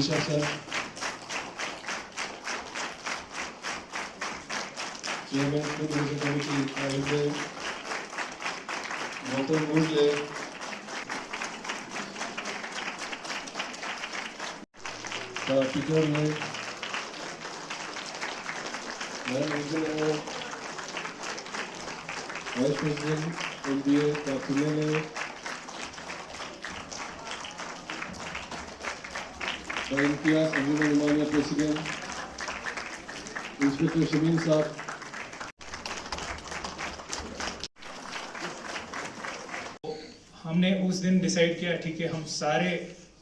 Anisha sir, Chairman Food Management Committee, Ayude, Gautam Murle, Peter May, Madam Engineer, Vice President, MBA, Pune, Imtiaz Anjuman Umania President, Inspector Shamin Saab, हमने उस दिन decide किया ठीक है हम सारे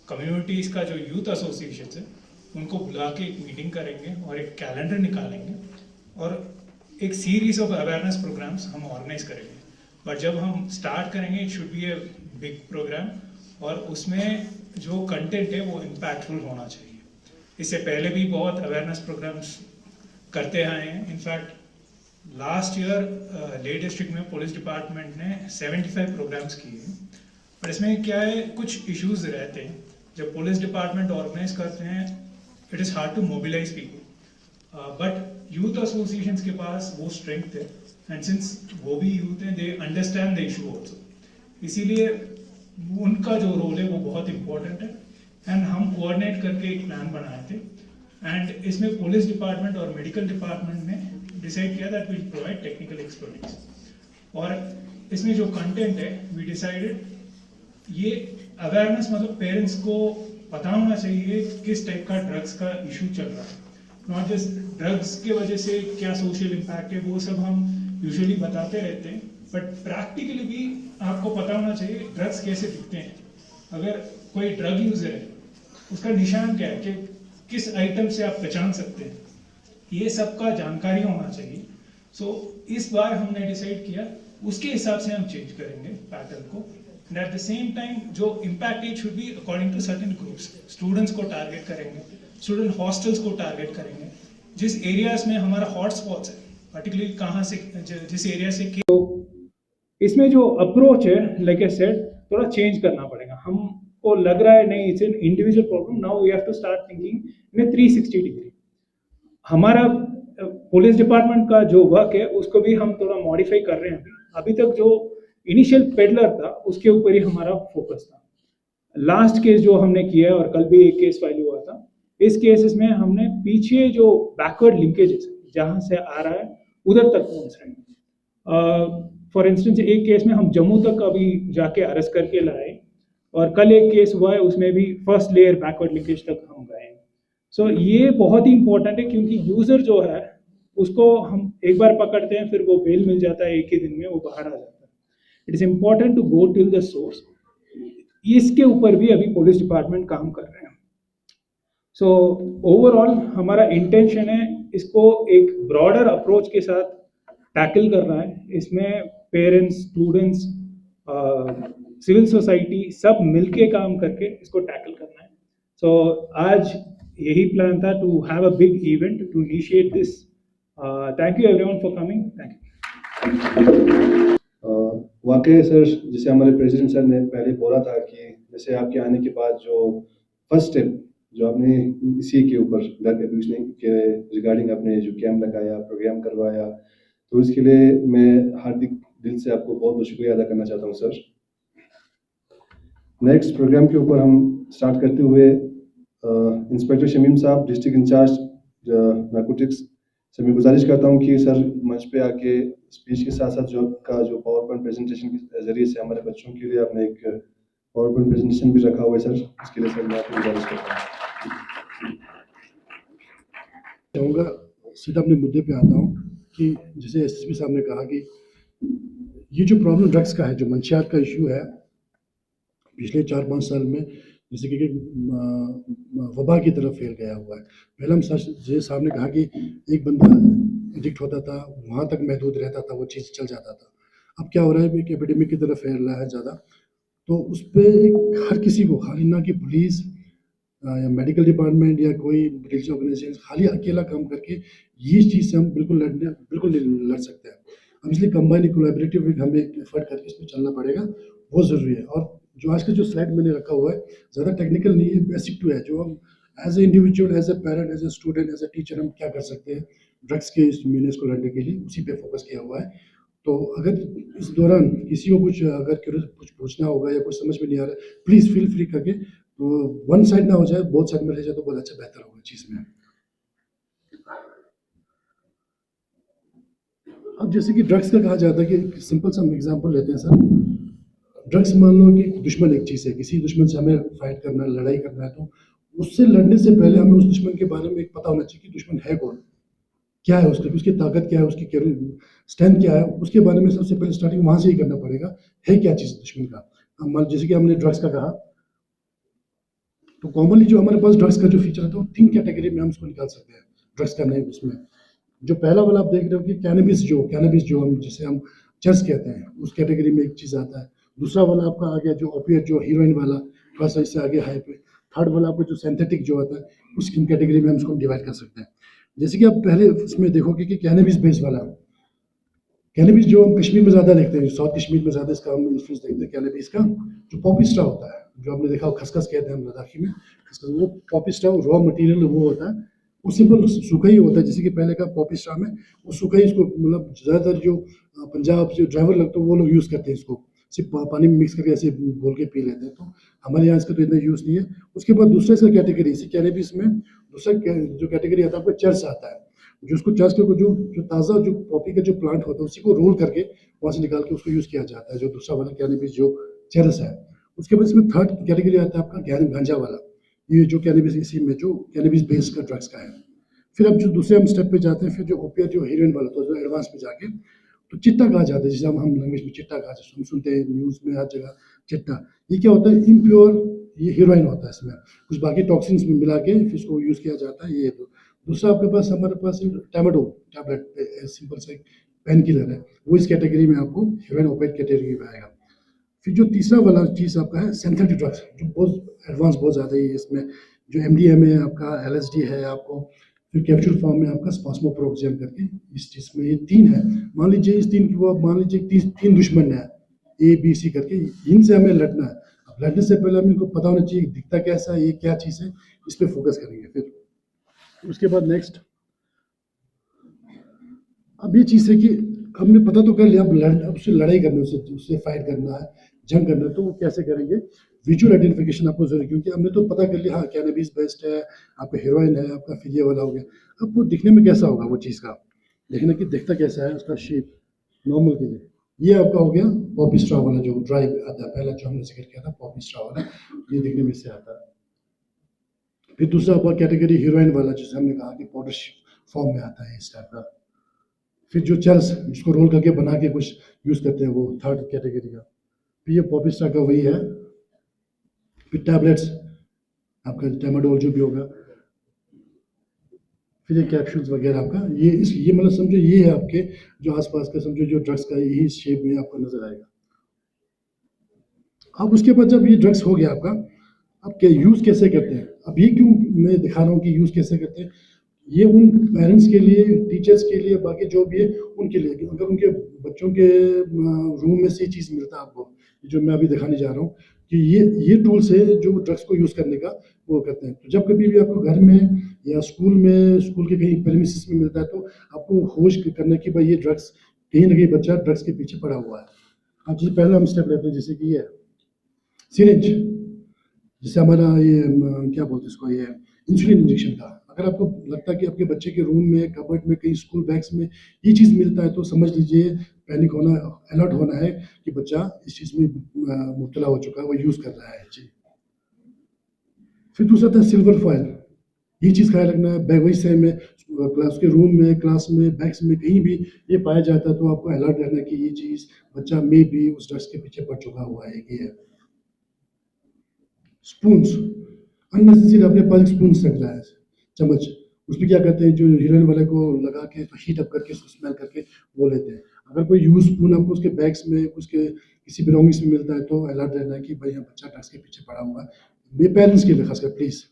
communities का जो यूथ एसोसिएशन है उनको बुला के एक मीटिंग करेंगे और एक कैलेंडर निकालेंगे और एक सीरीज ऑफ अवेयरनेस प्रोग्राम्स हम ऑर्गेनाइज करेंगे। बट जब हम स्टार्ट करेंगे it should be a big programme और उसमें जो कंटेंट है वो इम्पैक्टफुल होना चाहिए। इससे पहले भी बहुत अवेयरनेस प्रोग्राम्स करते आए हैं। इनफैक्ट लास्ट ईयर ले डिस्ट्रिक्ट में पुलिस डिपार्टमेंट ने 75 प्रोग्राम्स किए हैं। पर इसमें क्या है, कुछ इश्यूज रहते हैं। जब पुलिस डिपार्टमेंट ऑर्गेनाइज करते हैं it is hard to mobilise people, but youth associations के पास वो स्ट्रेंथ है एंड सिंस वो भी यूथ हैं they understand the issue also, इसीलिए उनका जो रोल है वो बहुत इंपॉर्टेंट है। एंड हम कोऑर्डिनेट करके एक प्लान बनाए थे एंड इसमें पुलिस डिपार्टमेंट और मेडिकल डिपार्टमेंट ने डिसाइड किया that will provide technical expertise. और इसमें जो कंटेंट है वी डिसाइडेड ये अवेयरनेस मतलब पेरेंट्स को पता होना चाहिए किस टाइप का ड्रग्स का इशू चल रहा है, नॉट जस्ट ड्रग्स के वजह से क्या सोशल इम्पैक्ट है वो सब हम यूजुअली बताते रहते हैं, बट प्रैक्टिकली भी आपको पता होना चाहिए ड्रग्स कैसे दिखते हैं। अगर कोई ड्रग यूजर है उसका निशान क्या है कि किस आइटम से आप पहचान सकते हैं, ये सब का जानकारी होना चाहिए। सो इस बार हमने डिसाइड किया उसके हिसाब से हम चेंज करेंगे पैटर्न को। And at the same time जो impact it should be according to certain groups. Students को टारगेट करेंगे, स्टूडेंट हॉस्टल्स को टारगेट करेंगे, जिस एरियाज में हमारा हॉटस्पॉट्स है पर्टिकुलरली कहाँ से जिस एरिया से। तो इसमें जो अप्रोच है लाइक आई सेड थोड़ा चेंज करना पड़ेगा। हमको लग रहा है नहीं it's an individual problem, now we have to start thinking in 360 degree. हमारा पुलिस डिपार्टमेंट का जो वर्क है उसको भी हम थोड़ा मॉडिफाई कर रहे हैं। अभी तक जो इनिशियल पेडलर था उसके ऊपर ही हमारा फोकस था। लास्ट केस जो हमने किया है और कल भी एक केस फाइल हुआ था, इस केसेस में हमने पीछे जो बैकवर्ड लिंकेजेस जहाँ से आ रहा है उधर तक पहुँच रहे हैं। फॉर इंस्टेंस एक केस में हम जम्मू तक अभी जाके अरेस्ट करके लाए और कल एक केस हुआ है उसमें भी फर्स्ट लेयर बैकवर्ड लिंकेज तक हम गए। सो ये बहुत ही इंपॉर्टेंट है क्योंकि यूजर जो है उसको हम एक बार पकड़ते हैं फिर वो बेल मिल जाता है, एक ही दिन में वो बाहर आ जाता है। It is important to go till the source. इसके ऊपर भी अभी पुलिस डिपार्टमेंट काम कर रहे हैं। सो ओवरऑल हमारा इंटेंशन है इसको एक ब्रॉडर अप्रोच के साथ टैकल करना है। इसमें पेरेंट्स, स्टूडेंट्स, सिविल सोसाइटी सब मिलके काम करके इसको टैकल करना है। सो आज यही प्लान था to have a big event to initiate this. Thank you everyone for coming. Thank you. वाकई सर, जैसे हमारे प्रेसिडेंट सर ने पहले बोला था कि जैसे आपके आने के बाद जो फर्स्ट स्टेप जो आपने इसी के ऊपर ड्रग अब्यूज के रिगार्डिंग आपने जो कैंप लगाया, प्रोग्राम करवाया, तो इसके लिए मैं हार्दिक दिल से आपको बहुत बहुत शुक्रिया अदा करना चाहता हूँ सर। नेक्स्ट प्रोग्राम के ऊपर हम स्टार्ट करते हुए इंस्पेक्टर शमीम साहब, डिस्ट्रिक्ट इंचार्ज नारकोटिक्स से मैं गुजारिश करता हूं कि सर मंच पे आके स्पीच के साथ साथ जो पावर पॉइंट प्रेजेंटेशन के जरिए से हमारे बच्चों के लिए आपने एक पावर पॉइंट प्रेजेंटेशन भी रखा हुआ है सर, इसके लिए सर मैं आपको गुजारिश करता हूँ। चाहूँगा सीधा अपने मुद्दे पे आता हूँ कि जैसे एसएसपी साहब ने कहा कि ये जो प्रॉब्लम ड्रग्स का है, जो मंशियात का इशू है, पिछले 4-5 साल में जैसे कि वबा की तरफ फैल गया हुआ है। पहले हम जैसे साहब ने कहा कि एक बंदा एडिक्ट होता था वहाँ तक महदूद रहता था, वो चीज़ चल जाता था। अब क्या हो रहा है कि एपिडेमिक की तरफ फैल रहा है ज़्यादा, तो उस पर हर किसी को, खाली ना कि पुलिस या मेडिकल डिपार्टमेंट या कोई रिलीजियस ऑर्गेनाइजेशन खाली अकेला काम करके ये चीज़ से हम बिल्कुल नहीं लड़ सकते हैं। हम इसलिए कंबाइन कोलैबोरेटिव हमें एफर्ट करके इसमें चलना पड़ेगा, बहुत ज़रूरी है। और जो आज का जो स्लाइड मैंने रखा हुआ है ज़्यादा टेक्निकल नहीं है, बेसिक टू है, जो हम as a individual, as a parent, as a student, as a teacher हम क्या कर सकते हैं ड्रग्स के इस मीनेस को लड़ने के लिए, उसी पे फोकस किया हुआ है। तो अगर इस दौरान किसी को कुछ अगर कुछ पूछना होगा या कुछ समझ में नहीं आ रहा है, प्लीज़ फील फ्री करके, तो वन साइड ना हो जाए, बोथ साइड में रह जाए तो बहुत अच्छा बेहतर होगा चीज़ में। अब जैसे कि ड्रग्स का कहा जाता है कि सिंपल सा एग्जांपल लेते हैं सर, ड्रग्स मान लो कि दुश्मन एक चीज़ है, किसी दुश्मन से हमें फाइट करना है, लड़ाई करना है, तो उससे लड़ने से पहले हमें उस दुश्मन के बारे में एक पता होना चाहिए कि दुश्मन है कौन, क्या है उसकी ताकत क्या है, उसकी स्ट्रेंथ क्या है, उसके बारे में सबसे पहले स्टार्टिंग वहाँ से ही करना पड़ेगा, है क्या चीज़ दुश्मन का। अब मान जैसे कि हमने ड्रग्स का कहा, तो कॉमनली जो हमारे पास ड्रग्स का जो फीचर है तो 3 कैटेगरी में हम उसको निकाल सकते हैं ड्रग्स का नेम। उसमें जो पहला वाला आप देख रहे हो कि कैनबिस जो हम जिसे हम चर्च कहते हैं, उस कैटेगरी में एक चीज़ आता है। दूसरा वाला आपका आ गया जो ओपिएट जो हीरोइन वाला, थोड़ा सा इससे आगे हाई पे। थर्ड वाला आपको जो सिंथेटिक जो आता है, उस कैटेगरी में हम उसको डिवाइड कर सकते हैं। जैसे कि आप पहले उसमें देखोगे कि कैनबिस बेस वाला, कैनबिस जो हम कश्मीर में ज़्यादा देखते हैं, साउथ कश्मीर में ज़्यादा इसका हम इन्फ्लुएंस देखते हैं कैनबिस का। जो पॉपी स्ट्रा होता है, जो आपने देखा खसखस कहते हैं हम लद्दाखी में, खसखस, वो पॉपी स्ट्रा रॉ मटेरियल वो होता है, वो सिंपल सूखा ही होता है। जैसे कि पहले का पॉपी स्ट्रा में वो सूखा ही, इसको मतलब ज़्यादातर जो पंजाब जो ड्राइवर लगते हैं वो लोग यूज़ करते हैं इसको, सिर्फ पानी में मिक्स करके ऐसे घोल के पी लेते हैं। तो हमारे यहाँ इसका तो इतना यूज़ नहीं है। उसके बाद दूसरा इसका कैटेगरी, इसी कैनबिस में दूसरा जो कैटेगरी आता है आपका चर्च आता है, जो उसको चर्च के जो ताज़ा जो पॉपी का जो प्लांट होता है उसी को रोल करके वहाँ से निकाल के उसको यूज़ किया जाता है, जो दूसरा वाला कैनबिस जो चरस है। उसके बाद इसमें थर्ड कैटेगरी आता है आपका गांजा वाला, ये जो कैनबिस इसी में जो कैनबिस बेस का ड्रग्स का है। फिर अब जो दूसरे हम स्टेप पे जाते हैं, फिर जो ओपिएट जो हीरोइन वाला, तो जो एडवांस पे जाके तो चिट्टा कहा जाता है, जिसे हम लैंग्वेज में चिट्टा कहा जाता है, सुनते हैं न्यूज़ में हर जगह चिट्टा। ये क्या होता है, इम्प्योर ये हीरोइन होता है, इसमें कुछ बाकी टॉक्सिन्स में मिला के फिर इसको यूज़ किया जाता है। ये तो दूसरा आपके पास हमारे पास टैमाडोल टैबलेट, सिंपल सा पेन किलर है, वो इस कैटेगरी में आपको हीरोइन ओपिएट कैटेगरी में आएगा। फिर जो तीसरा वाला चीज़ आपका है सिंथेटिक ड्रग्स, जो बहुत एडवांस बहुत ज़्यादा ही है, इसमें जो MDMA है आपका, LSD है आपको, फिर कैप्सूल फॉर्म में आपका स्पास्मोप्रोक्सियम करके, इस चीज़ में ये 3 है। मान लीजिए इस 3 की वो, मान लीजिए 3 दुश्मन है ABC करके, इनसे हमें लड़ना है। अब लड़ने से पहले हमें इनको पता होना चाहिए दिखता कैसा है, ये क्या चीज़ है, इस पर फोकस करेंगे। फिर उसके बाद नेक्स्ट, अब ये चीज़ है कि हमने पता तो कर लिया, अब उससे लड़ाई करना है, उससे फाइट करना है, जंग करना है, तो वो कैसे करेंगे। विजुअल आइडेंटिफिकेशन आपको जरूरी, क्योंकि हमने तो पता कर लिया हाँ कैनबिस बेस्ट है, आपका हीरोइन है, आपका फिर ये वाला हो गया। अब वो दिखने में कैसा होगा, वो चीज़ का देखना कि दिखता कैसा है, उसका शेप नॉर्मल के लिए। ये आपका हो गया पॉपी स्ट्रा वाला जो ड्राई आता है, पहला जो हमने जिक्र किया था पॉपी स्ट्रा वाला, ये दिखने में से आता है। फिर दूसरा आपका कैटेगरी हीरोइन वाला, जिसे हमने कहा कि पाउडर फॉर्म में आता है इस टाइप का। फिर जो चर्स जिसको रोल करके बना के कुछ यूज़ करते हैं, वो थर्ड कैटेगरी का। फिर ये पॉपी स्ट्रा का वही है। फिर टैबलेट्स आपका टैमाडोल जो भी होगा, फिर ये कैप्सूल्स वगैरह आपका, ये मतलब समझो ये है आपके जो आसपास का, समझो जो ड्रग्स का यही शेप में आपको नजर आएगा। अब उसके बाद जब ये ड्रग्स हो गया आपका, अब क्या यूज़ कैसे करते हैं, अब ये क्यों मैं दिखा रहा हूँ कि यूज़ कैसे करते हैं। ये उन पेरेंट्स के लिए, टीचर्स के लिए, बाकी जो भी है उनके लिए, अगर उनके बच्चों के रूम में से चीज़ मिलता है आपको, जो मैं अभी दिखाने जा रहा हूँ कि ये टूल्स है जो ड्रग्स को यूज़ करने का वो करते हैं। तो जब कभी भी आपको घर में या स्कूल के कहीं प्रेमिसेस में मिलता है, तो आपको होश करने की भाई ये ड्रग्स, कहीं ना कहीं बच्चा ड्रग्स के पीछे पड़ा हुआ है। अब जैसे पहला हम स्टेप लेते हैं, जैसे कि ये सिरिंज, जिससे हमारा ये क्या बोलते हैं इसको, ये इंसुलिन इंजेक्शन का। अगर आपको लगता है कि आपके बच्चे के रूम में, कबर्ड में, कहीं स्कूल बैग्स में ये चीज़ मिलता है, तो समझ लीजिए पैनिक होना, अलर्ट होना है कि बच्चा इस चीज़ में मुब्तला हो चुका है, वो यूज़ कर रहा है जी। फिर दूसरा था सिल्वर फॉयल, ये चीज़ ख्याल रखना है। बैग वही से में क्लास के रूम में, क्लास में, बैग्स में, कहीं भी ये पाया जाता है, तो आपको अलर्ट रहना है कि ये चीज़ बच्चा में भी उस ड्रग्स के पीछे पड़ चुका हुआ है। ये स्पून्स, अननेसेसरी अपने पास स्पून्स रख रहा है, चम्मच, उसमें क्या करते हैं, जो हीरोइन वाले को लगा के तो हीट अप करके उसको स्मेल करके वो लेते हैं। अगर कोई यूज स्पून आपको उसके बैग्स में, उसके किसी बिलोंगिंग्स में मिलता है, तो अलर्ट रहना है कि भाई यहाँ बच्चा ड्रग्स के पीछे पड़ा हुआ है, ये पेरेंट्स के लिए खासकर प्लीज।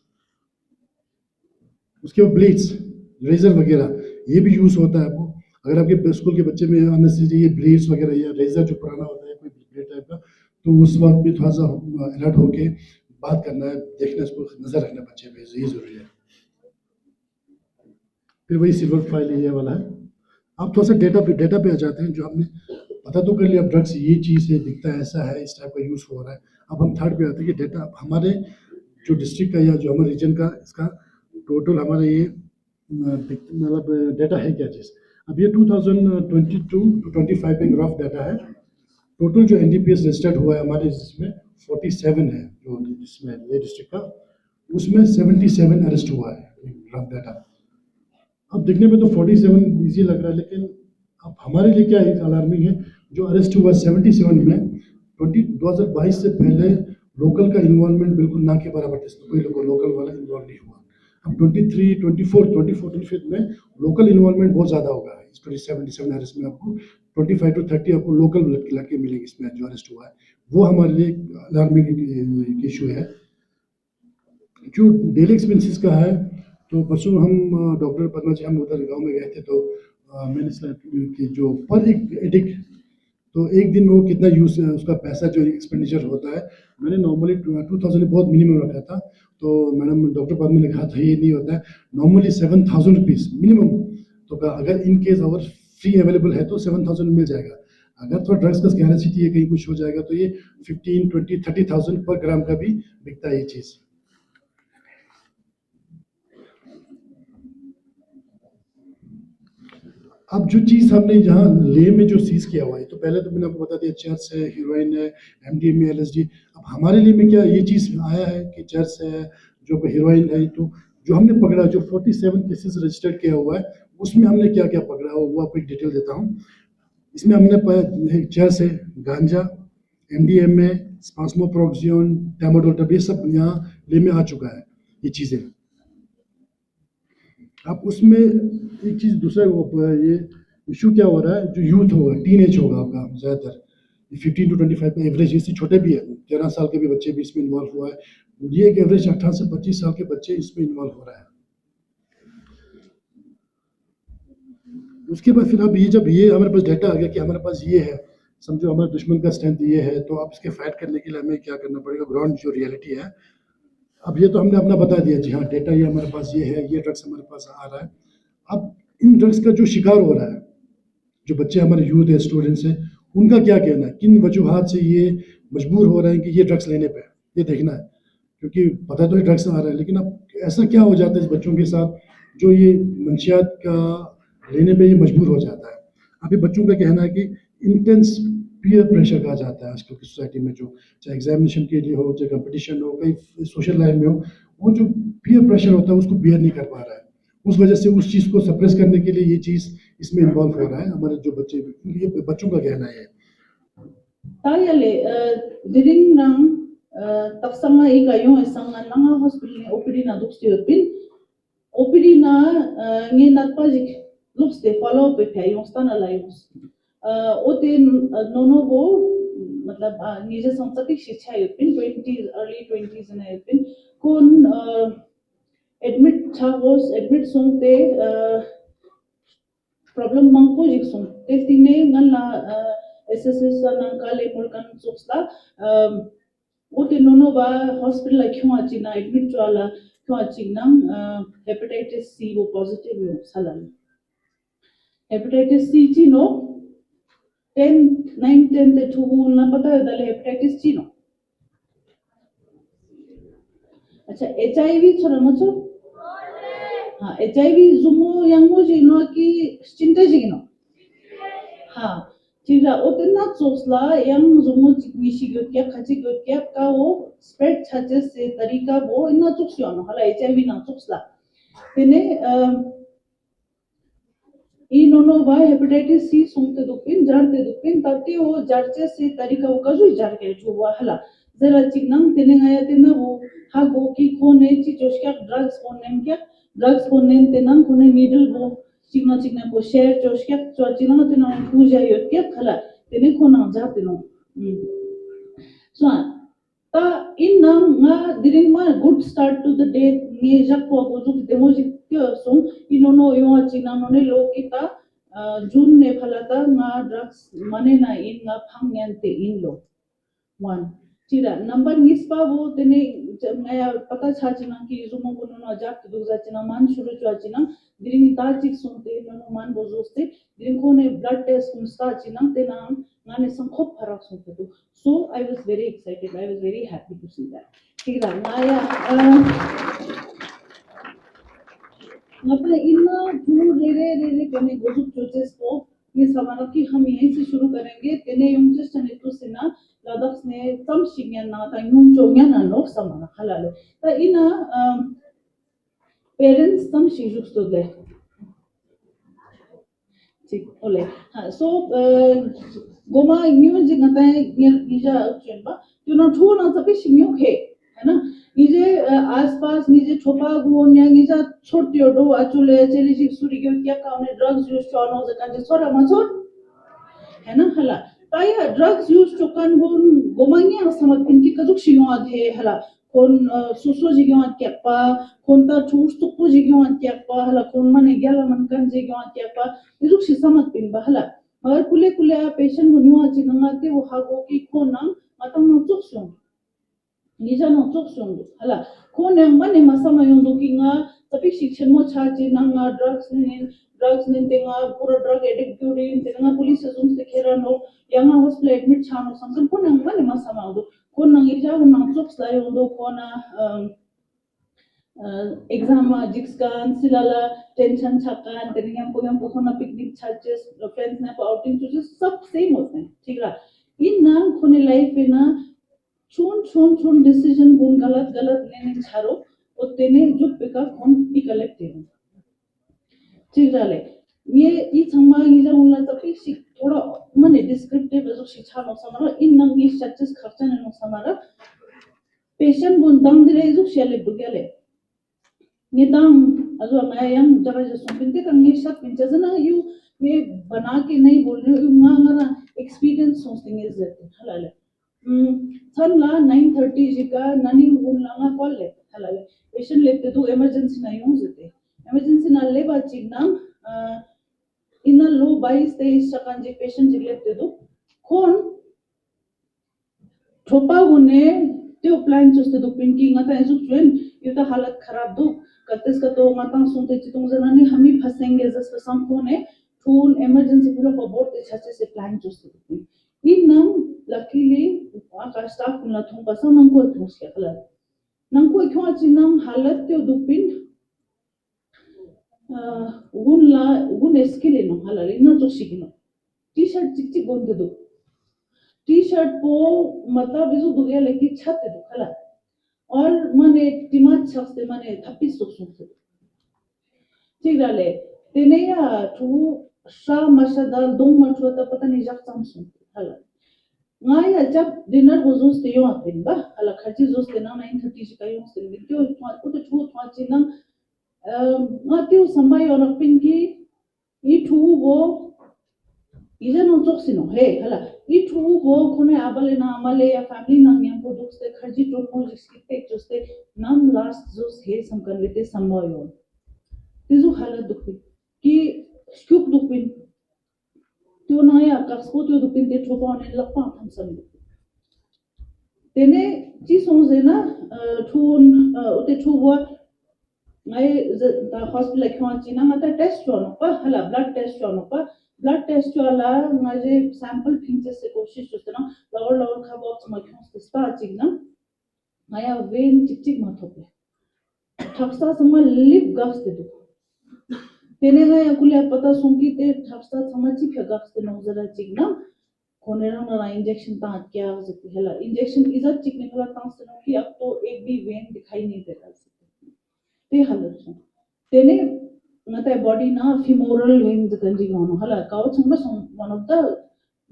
उसके बाद ब्लेड्स, रेजर वगैरह, ये भी यूज होता है आपको। अगर आपके स्कूल के बच्चे में अननेसेसरी ये ब्लेड्स वगैरह या रेजर जो पुराना होता है कोई ब्लेड टाइप का, तो उस वक्त भी थोड़ा सा अलर्ट होके बात करना है, देखना, इसको नजर रखना बच्चे पे, ये जरूरी है। फिर वही सिल्वर फाइल ये वाला है। अब थोड़ा सा डेटा पे आ जाते हैं। जो हमने पता तो कर लिया ड्रग्स ये चीज़ है, दिखता है ऐसा है, इस टाइप का यूज़ हो रहा है। अब हम थर्ड पे आते हैं कि डेटा हमारे जो डिस्ट्रिक्ट का या जो हमारे रीजन का, इसका टोटल हमारा ये मतलब डेटा है क्या चीज़। अब ये 2022 टू 25 का रफ डाटा है। टोटल जो NDPS रजिस्टर्ड हुआ है हमारे इसमें 47 है, जो जिसमें ये डिस्ट्रिक्ट का, उसमें 77 अरेस्ट हुआ है, रफ डाटा। अब देखने में तो 47 इजी लग रहा है, लेकिन अब हमारे लिए क्या एक अलार्मिंग है, जो अरेस्ट हुआ 77 में 2022 से पहले लोकल का इन्वॉल्वमेंट बिल्कुल ना के बराबर थे, इसमें कोई लोकल वाला इन्वॉल्व नहीं हुआ। अब 23, 24, 24 में लोकल इन्वॉल्वमेंट बहुत ज़्यादा होगा। इस 77 अरेस्ट में आपको 25 to 30 आपको लोकल लड़के मिलेंगे इसमें जो अरेस्ट हुआ है। वो हमारे लिए अलार्मिंग इशू है। जो डेली एक्सपेंसेस का है, तो परसों हम डॉक्टर पद्मा जी हम उधर गांव में गए थे, तो मैंने सुना कि जो पर एडिक्ट तो एक दिन में वो कितना यूज उसका पैसा जो एक्सपेंडिचर होता है, मैंने नॉर्मली 2000 बहुत मिनिमम रखा था। तो मैडम डॉक्टर पद्मा ने कहा था ये नहीं होता है, नॉर्मली 7000 रुपीज़ मिनिमम। तो अगर इन केस अगर फ्री अवेलेबल है तो 7000 मिल जाएगा। अगर थोड़ा ड्रग्स का स्कैरसिटी है, कहीं कुछ हो जाएगा तो ये 15, 20, 30,000 पर ग्राम का भी बिकता है ये चीज़। अब जो चीज़ हमने जहाँ ले में जो सीज किया हुआ है, तो पहले तो मैंने आपको बता दिया चर्स है, हीरोइन है, MDMA, LSD। अब हमारे लिए में क्या ये चीज़ आया है कि चर्स है, जो हीरोइन है, तो जो हमने पकड़ा, जो 47 केसेस रजिस्टर्ड किया हुआ है, उसमें हमने क्या क्या पकड़ा वो आपको एक डिटेल देता हूँ। इसमें हमने चर्स है, गांजा, MDMA, स्पास्मोप्रोक्सियोन, टैमाडोल, ये सब यहाँ ले में आ चुका है ये चीज़ें। अब उसमें एक चीज़ दूसरा ये इशू क्या हो रहा है, जो यूथ होगा, टीनेज होगा आपका ज़्यादातर 15 to 25 पे एवरेज, इससे छोटे भी है, 13 साल के भी बच्चे भी इसमें इन्वॉल्व हुआ है। ये एक एवरेज 18 से 25 साल के बच्चे इसमें इन्वॉल्व हो रहा है। उसके बाद फिर अब ये जब ये हमारे पास डाटा आ गया कि हमारे पास ये है, समझो हमारे दुश्मन का स्ट्रेंथ ये है, तो अब इसके फाइट करने के लिए हमें क्या करना पड़ेगा, ग्राउंड जो रियलिटी है। अब ये तो हमने अपना बता दिया जी हाँ, डेटा ये हमारे पास ये है, ये ड्रग्स हमारे पास आ रहा है। अब इन ड्रग्स का जो शिकार हो रहा है, जो बच्चे हमारे यूथ है, स्टूडेंट्स हैं, उनका क्या कहना है, किन वजूहात से ये मजबूर हो रहे हैं कि ये ड्रग्स लेने पे, ये देखना है। क्योंकि पता तो ड्रग्स आ रहा है, लेकिन अब ऐसा क्या हो जाता है इस बच्चों के साथ जो ये मंशियात का लेने पे ये मजबूर हो जाता है। अभी बच्चों का कहना है कि इंटेंस पीयर प्रेशर कहा जाता है आजकल की सोसाइटी में, जो चाहे एग्जामिनेशन के लिए हो, चाहे कंपटीशन हो, कहीं सोशल लाइफ में हो, वो जो पीयर प्रेशर होता है उसको बियर नहीं कर पा रहा है। उस वजह से उस चीज़ को सप्रेस करने के लिए ये चीज़ इसमें इन्वॉल्व हो रहा है हमारे जो बच्चे, ये बच्चों का कहना है। तायले दिरिंग नंग तफसंगा ikayo isang nanga hospital OPD na dukste pin OPD na nge natpajik lukste follow up pe yung stana layos ote nono bo मतलब निजे संस्कृति शिक्षा युपिन 20s early 20s ना युपिन कौन एडमिट था वोस एडमिट सुनते प्रॉब्लम मंगको जिक सुनते तीने गन्ना SSS ना काले मुल्कन सुक्सला ओते नोनो बा हॉस्पिटल क्यों आची ना एडमिट वाला क्यों आची ना हेपेटाइटिस C वो पॉजिटिव हो सालन हेपेटाइटिस C ची नो 10 9 10 ते ठुगु ना पता है दले हेपेटाइटिस C नो अच्छा HIV छोरा मचो हाँ HIV जुमो यंगो जी नो की चिंता जी नो हाँ चिरा उतना सोचला यंग जुमो चिकमिशी क्या खची क्या का वो स्प्रेड छाचे से तरीका वो इतना चुक्सियो नो हला HIV ना चुक्सला तेने इनोनो बा हेपेटाइटिस C सुनते दुपिन जारते दुपिन तबते वो जारचे से तरीका वो कजु जार के जो वो हला जरा चिकनंग तेने गया तेना वो हाँ वो की खोने ची जोशक्या ड्रग्स खोने तेना खोने नीडल वो चिकना वो शेयर जोशक्या जो चिकना तेना पूजा योट क्या खला तेने खोना जाते no so ta in nga diring ma good start to the day ni jakpo ko ju demoji tyo so inono yo china no ne lo kita june ne phalata nga drugs mane na in nga phangyan te in lo one tira number nispa wo tene जब मैं पता छाचिना कि जुमो को no जाप तो जाचिना मान शुरू छाचिना दिरिंग ताचिक सुनते नो मान बोजोस्ते दिरिंग को ने ब्लड टेस्ट सुनता चिना ते नाम नाने संखोप फरक सुनते तो so I was very excited, I was very happy to see that ठीक है नाया मतलब इतना दूर रे करने गोजुक प्रोसेस को ये समारोह की हम यहीं से शुरू करेंगे तेने युंग चने तो सिना लद्दाख ने तम शिंगया ना ता युंग चोंगया ना लोग समाना हलाले ता इना पेरेंट्स तम शिजुक तो ले ठीक ओले हाँ सो गोमा न्यूज़ जिंगा ता निजा चेंबा जो ना ठो ना तभी शिंगयो है ना निजे आसपास निजे छोपा गुन्या निजा छोड़ दो अचुले चली जी सूरी के क्या काउने ड्रग्स यूज चोनो जकान जे छोरा मचोर है ना हला ताया ड्रग्स यूज चोकन गुन गोमांगी असमत पिन की कजुक शियो आधे हला कोन सुसो जिगयो आत्यापा कोन ता ठूस तुपु जिगयो आत्यापा हला कोन मने गेला मन kan जिगयो आत्यापा इजुक शिसमत पिन बहला मगर कुले कुले पेशेंट गुन्यो आचिनंगाते वो हागो की कोना मतम नुचुक्सों निजा नोचोक्सों हला कोन मने मसमा योंदो किंगा tapi शिक्षण मो छाची नंगा ड्रग्स ने तेंगा पूरा ड्रग एडिक्ट क्यूरी तेंगा पुलिस जुम से खेरा नो यंगा हॉस्पिटल एडमिट छानो संकन कोन मने मसमा दो कोन नंगी जा नोचोक्स ला योंदो कोना एग्जाम जिक्स कान सिलाला टेंशन छकान तेंगा को कोना पिकनिक छाचेस फ्रेंड्स ने आउटिंग तो सब सेम होते हैं ठीक है इन ना कोने लाइफ में ना छोन डिसीजन कौन गलत लेने छारो और तेने जो पिका कौन इकलेक्ट तेने ठीक है ये संभाग ये जो उनला तभी थोड़ा मने डिस्क्रिप्टिव जो शिक्षा नो समारा इन नंगी सच्चेस खर्चा नो समारा पेशेंट गुन दंग दिले जो शेले दुगेले ये दंग अजो मैं यंग जगह जो सुनते कंगे सब पिंचजना यू मैं बना के नहीं बोल रही हूँ मांगना एक्सपीरियंस सोचते हैं जैसे हलाले थनला 9:30 जिका ननी गुनलांगा कॉल ले हलाले पेशेंट लेते तो इमरजेंसी ना यूं जते इमरजेंसी ना ले बाची ना इना लो 22-23 सकान जे पेशेंट जे लेते तो कौन ठोपा गुने त्यो प्लान चुस्ते तो पिंकी ngata एसु ट्रेन यो तो हालत खराब दो कतेस का तो माता सुनते चितुंग जनाने हम ही फंसेंगे जस सम कोने फूल इमरजेंसी पूरा पबोट ते छाचे से प्लान चुस्ते तो इन नाम luckily आका स्टाफ कुला थों का सन नंको थोस के खला नंको क्यों चिनम हालत त्यो दुपिन उन एस्केले नो हलाले न तो सिगिनो टी-शर्ट चिक गोंदे दो टी-शर्ट पो मतलब इजो दुगे लेके छते दो खला और मने टिमात छस्ते मने थपिस तो सुनते ठीक डाले तेने या तू शा मशदा दो मचो तो पता नहीं जक सम सुनते हला ngaya jab dinner bozos te yo atin ba hala khaji zos te na 9:30 ji kayo sin video to chu thwa china ngatiu samay orak pin ki I thu wo ijan on toxino he hala I thu wo khone abale na amale ya family na ngam products te khaji to mo jiskite joste nam last zos he samkan lete samay on tizu hala dukhi ki skuk dukhin त्यो नया कसको त्यो दुपिन ते ठोपा ने लपा हम सब तेने जी सोंजे ना ठून उते ठूवा नए हॉस्पिटल क्यों चिना मत टेस्ट होनो पा हला ब्लड टेस्ट वाला मजे सैंपल फिंचे से कोशिश करते ना लवर खा बॉक्स में क्यों स्पा चिना नया वेन चिक मत होते ठक्सा समय लिप गस दे दो तेने गया कुले पता सुनकी ते ठक्सा समझी फेगास ते नौजरा चिकना कोनेरा ना इंजेक्शन ता क्या सकती है इंजेक्शन इज्जत चिकने वाला तांस नो कि अब तो एक भी वेन दिखाई नहीं देता ते हालत से तेने नते बॉडी ना फिमोरल वेन जकंजी गानो हला काव छंग वन ऑफ द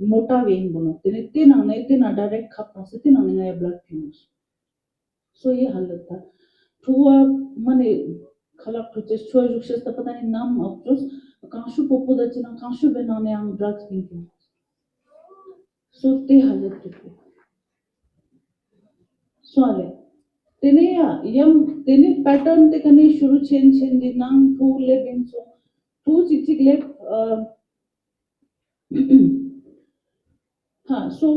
मोटा वेन बनो तेने ना डायरेक्ट खप से ते ना नया ब्लड फिमोस सो ये हालत था ठुआ मने खलक प्रोसेस छोय जुक्सेस त पता नहीं नाम अप्रोस कांशु पोपो दचिना कांशु बनाने आम ड्रग्स पिंकी सो ते हालत थी सोले तेने या यम तेने पैटर्न ते कने शुरू छेन दे नाम ठू ले बिनसो ठू चिक ले हाँ सो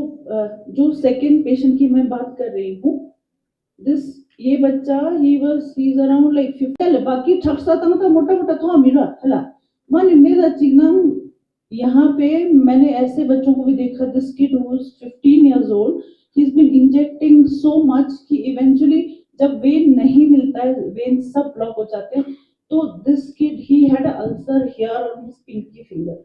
जो सेकंड पेशेंट की मैं बात कर रही हूँ दिस ये बच्चा he is around like 50 बाकी ठक्सा तंग का मोटा मोटा तो मेरा हला मन मेरा चिंगम यहाँ पे मैंने ऐसे बच्चों को भी देखा this kid who was 15 years old he's been injecting so much कि eventually जब वेन नहीं मिलता है वेन सब ब्लॉक हो जाते हैं तो this kid he had an ulcer here on his pinky finger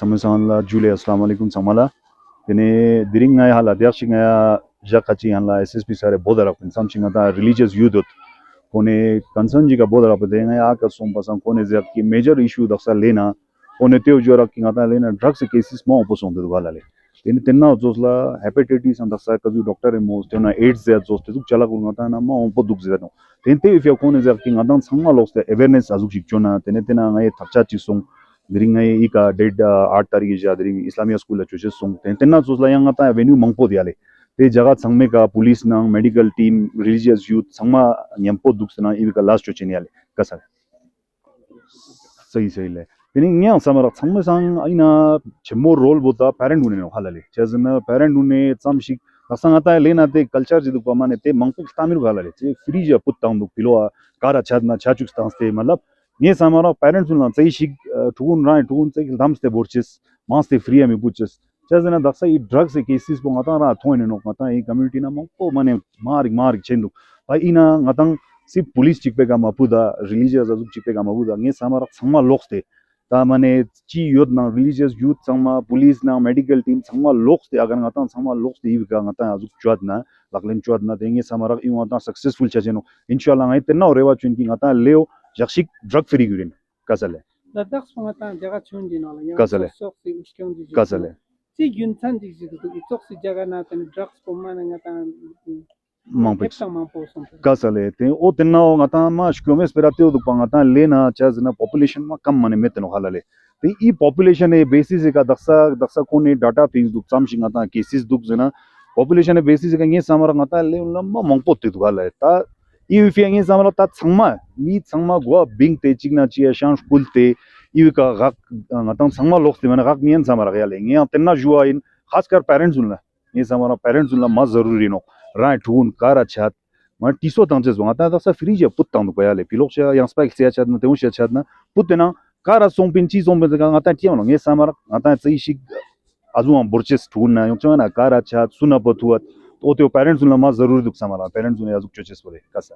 Samsung Julia Assalamualaikum Samala. Tene diring ngai hala diaksing ya jakachi hala SSP sare bodara pin something ata religious youth kone concern ji ka bodara pe denga ya ka som pasang kone zak ki major issue daksa lena kone teo jora ki ata lena drugs cases mo opposite de wala le tene tenna josla hepatitis and daksa ka ju doctor most tena AIDS ya joste du chala ku ngata na mo po duk zeno tente if ya kone zak ki ngata sangma loste awareness azuk chona tene tena ngai thapcha chi song diringai ika dead 8 tarikh ja diring Islamia school chuche song tenna josla yang ata venue mangpo diale te jaga sangme ka police na medical team religious youth sangma nyampo duksna ibika last cheniale kasa sahi le teni nya samara sangme sang aina chemo role bota parent hune no halale chazna parent hune samshik asang ata lena te culture jidu pamane te mangpo stamir halale che free ja putang du pilo kara chadna chachuk stanste malab ये हमारा parents ना सही शिक twin राय twin से दमस्ते बोर्चेस मास्ते free में बुचेस चाहे ना दक्सा ये ड्रग्स के केसेस को ngata ra thoin no ngata ये कम्युनिटी ना मको माने मार चेंदु भाई इना ngata सी पुलिस चिकपे का मपुदा रिलीजियस अजुक चिकपे का मपुदा ये हमारा संगमा लोक्सते ता माने ची योद ना रिलीजियस यूथ संगमा पुलिस ना मेडिकल टीम संगमा लोक्सते अगर ngata संगमा लोक्सते ये का ngata अजुक चुद ना लकलेन चुद ना देंगे हमारा ये ngata सक्सेसफुल चजेनो इंशाल्लाह ngai tenna rewa chun ki ngata leo Jakshik drug free gurin kasale la dax fangata jaga chundi na la kasale soksi uskyondi kasale si yuntan ji ji to soksi jaga na tan drugs ko mana ngata mangpix kasale te o tenna ngata ma shkome sperate o dupangata lena chazna population ma kam mane metno halale te e population e basis ka daksa kone data things duk samshing ngata cases duk jena population e basis ka nge samara ngata le lamma mangpotte du halale ta if yang samara ta sangma mi sangma go bing te chigna chi shan kulte iwika gak ngatang sangma lokte mana gak nian samara ya le nge tenna jua in खासकर parents उनला ये हमारा parents उनला मत जरूरी no right हुन car अच्छा म टिसो तंजेस बंगा ता फ्रीज पुत्तांग को याले पिलोक्ष yang spike se अच्छा न तेउश अच्छा न पुतना कार सों पिंची सों बे गा ता टियो ये हमारा आता चाहिँ शिक आजु हम बोर्चेस ठुन न यो ना कार अच्छा सुना पथुत तो पेरेंट्स उनला मत जरूरी दुख हमारा पेरेंट्स उन आजु चोचेस बोले कसा